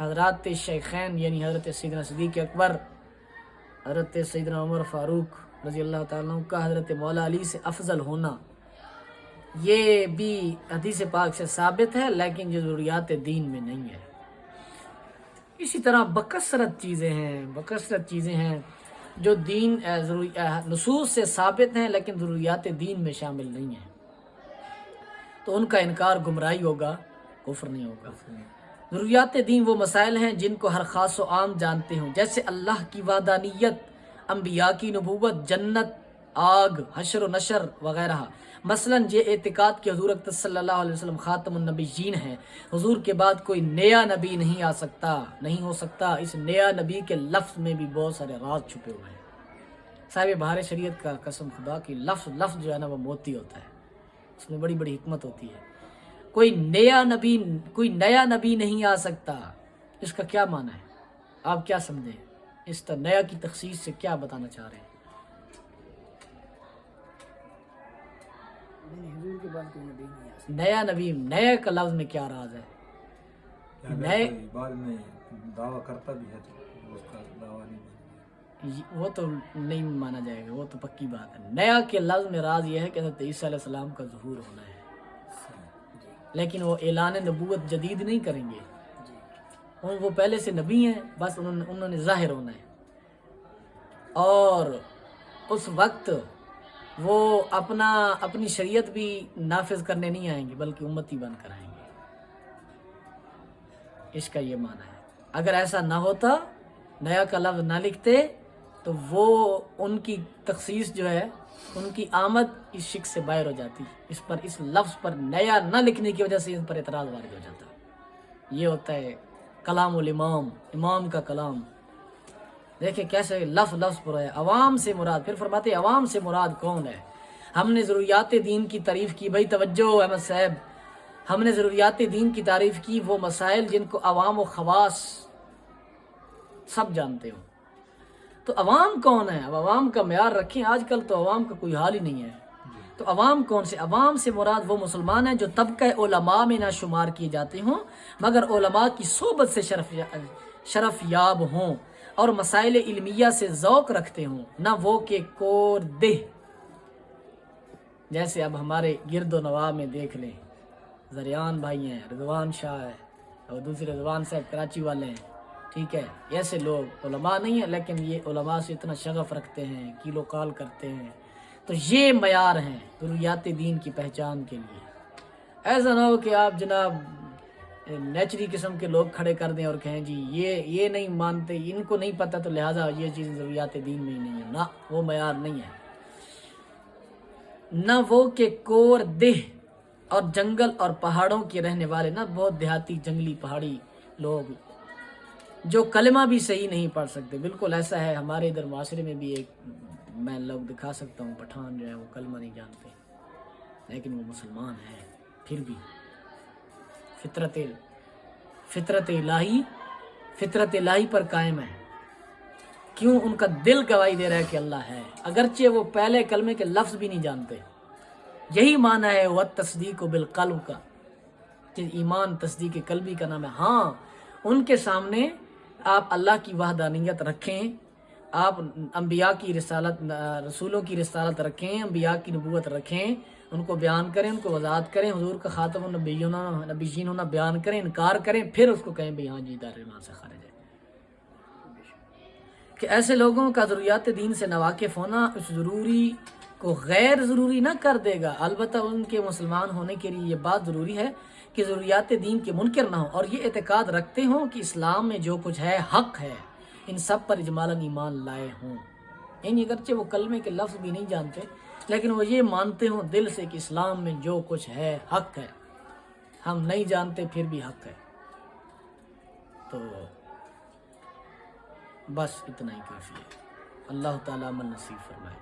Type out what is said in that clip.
حضرات شیخین یعنی حضرت سیدنا صدیق اکبر، حضرت سیدنا عمر فاروق رضی اللہ تعالیٰ عنہ کا حضرت مولا علی سے افضل ہونا، یہ بھی حدیث پاک سے ثابت ہے، لیکن یہ ضروریات دین میں نہیں ہے۔ اسی طرح بکثرت چیزیں ہیں جو دین نصوص سے ثابت ہیں لیکن ضروریات دین میں شامل نہیں ہیں، تو ان کا انکار گمراہی ہوگا، کفر نہیں ہوگا۔ ضروریات دین وہ مسائل ہیں جن کو ہر خاص و عام جانتے ہوں، جیسے اللہ کی وحدانیت، انبیاء کی نبوت، جنت، آگ، حشر و نشر وغیرہ۔ مثلا یہ اعتقاد کہ حضور اکرم صلی اللہ علیہ وسلم خاتم النبیین ہیں، حضور کے بعد کوئی نیا نبی نہیں آ سکتا، نہیں ہو سکتا۔ اس نیا نبی کے لفظ میں بھی بہت سارے راز چھپے ہوئے ہیں۔ صاحب بہار شریعت کا قسم خدا کی لفظ جو ہے نا وہ موتی ہوتا ہے، اس میں بڑی بڑی حکمت ہوتی ہے۔ کوئی نیا نبی نہیں آ سکتا، اس کا کیا معنی ہے؟ آپ کیا سمجھیں؟ اس طرح نیا کی تخصیص سے کیا بتانا چاہ رہے ہیں؟ نیا نبی، نیا کا لفظ میں کیا راز ہے؟ نئے بعد میں دعویٰ کرتا بھی ہے تو اس کا دعویٰ نہیں، وہ تو نہیں مانا جائے گا، وہ تو پکی بات ہے۔ نیا کے لفظ میں راز یہ ہے کہ حضرت عیسیٰ علیہ السلام کا ظہور ہونا ہے، لیکن وہ اعلان نبوت جدید نہیں کریں گے، وہ پہلے سے نبی ہیں، بس انہوں نے ظاہر ہونا ہے، اور اس وقت وہ اپنی شریعت بھی نافذ کرنے نہیں آئیں گے بلکہ امتی بن کر آئیں گے۔ اس کا یہ معنی ہے۔ اگر ایسا نہ ہوتا، نیا کا لفظ نہ لکھتے، تو وہ ان کی تخصیص جو ہے، ان کی آمد اس شک سے باہر ہو جاتی، اس لفظ پر نیا نہ لکھنے کی وجہ سے ان پر اعتراض وارد ہو جاتا۔ یہ ہوتا ہے کلام الامام، امام کا کلام۔ دیکھیں کیسے لفظ پر ہے، عوام سے مراد، پھر فرماتے عوام سے مراد کون ہے؟ ہم نے ضروریات دین کی تعریف کی، بھائی توجہ احمد صاحب، ہم نے ضروریات دین کی تعریف کی، وہ مسائل جن کو عوام و خواص سب جانتے ہو۔ تو عوام کون ہے؟ اب عوام کا معیار رکھیں، آج کل تو عوام کا کوئی حال ہی نہیں ہے۔ تو عوام کون سے؟ عوام سے مراد وہ مسلمان ہیں جو طبقہ علماء میں نہ شمار کیے جاتے ہوں، مگر علماء کی صحبت سے شرف یاب ہوں اور مسائل علمیہ سے ذوق رکھتے ہوں، نہ وہ کہ کور دہ۔ جیسے اب ہمارے گرد و نواح میں دیکھ لیں، زریان بھائی ہیں، رضوان شاہ ہے، اور دوسرے رضوان صاحب کراچی والے ہیں، ٹھیک ہے، ایسے لوگ علماء نہیں ہیں لیکن یہ علماء سے اتنا شغف رکھتے ہیں، کیلو کال کرتے ہیں۔ تو یہ معیار ہیں ضروریات دین کی پہچان کے لیے۔ ایسا نہ ہو کہ آپ جناب نیچری قسم کے لوگ کھڑے کر دیں اور کہیں جی یہ نہیں مانتے، ان کو نہیں پتہ تو لہٰذا یہ چیز ضروریات دین میں ہی نہیں ہے۔ نہ، وہ معیار نہیں ہے۔ نہ وہ کہ کور دہ اور جنگل اور پہاڑوں کے رہنے والے، نہ بہت دیہاتی جنگلی پہاڑی لوگ جو کلمہ بھی صحیح نہیں پڑھ سکتے۔ بالکل ایسا ہے ہمارے ادھر معاشرے میں بھی، ایک میں لوگ دکھا سکتا ہوں، پٹھان جو ہے وہ کلمہ نہیں جانتے لیکن وہ مسلمان ہیں، پھر بھی فطرت الہی پر قائم ہے۔ کیوں؟ ان کا دل گواہی دے رہا ہے کہ اللہ ہے، اگرچہ وہ پہلے کلمے کے لفظ بھی نہیں جانتے۔ یہی معنی ہے وَالتصدیق بالقلب کا، کہ ایمان تصدیق قلبی کا نام ہے۔ ہاں، ان کے سامنے آپ اللہ کی وحدانیت رکھیں، آپ انبیاء کی رسالت، رسولوں کی رسالت رکھیں، انبیاء کی نبوت رکھیں، ان کو بیان کریں، ان کو وضاحت کریں، حضور کا خاتم النبیین ہونا بیان کریں، انکار کریں، پھر اس کو کہیں بھئی ہاں جی دار ایمان سے خارج ہے۔ کہ ایسے لوگوں کا ضروریات دین سے ناواقف ہونا اس ضروری کو غیر ضروری نہ کر دے گا، البتہ ان کے مسلمان ہونے کے لیے یہ بات ضروری ہے کہ ضروریات دین کے منکر نہ ہوں اور یہ اعتقاد رکھتے ہوں کہ اسلام میں جو کچھ ہے حق ہے، ان سب پر اجمالاً ایمان لائے ہوں۔ یعنی اگرچہ وہ کلمے کے لفظ بھی نہیں جانتے لیکن وہ یہ مانتے ہوں دل سے کہ اسلام میں جو کچھ ہے حق ہے، ہم نہیں جانتے پھر بھی حق ہے۔ تو بس اتنا ہی کافی ہے۔ اللہ تعالیٰ عمل نصیب فرمائے۔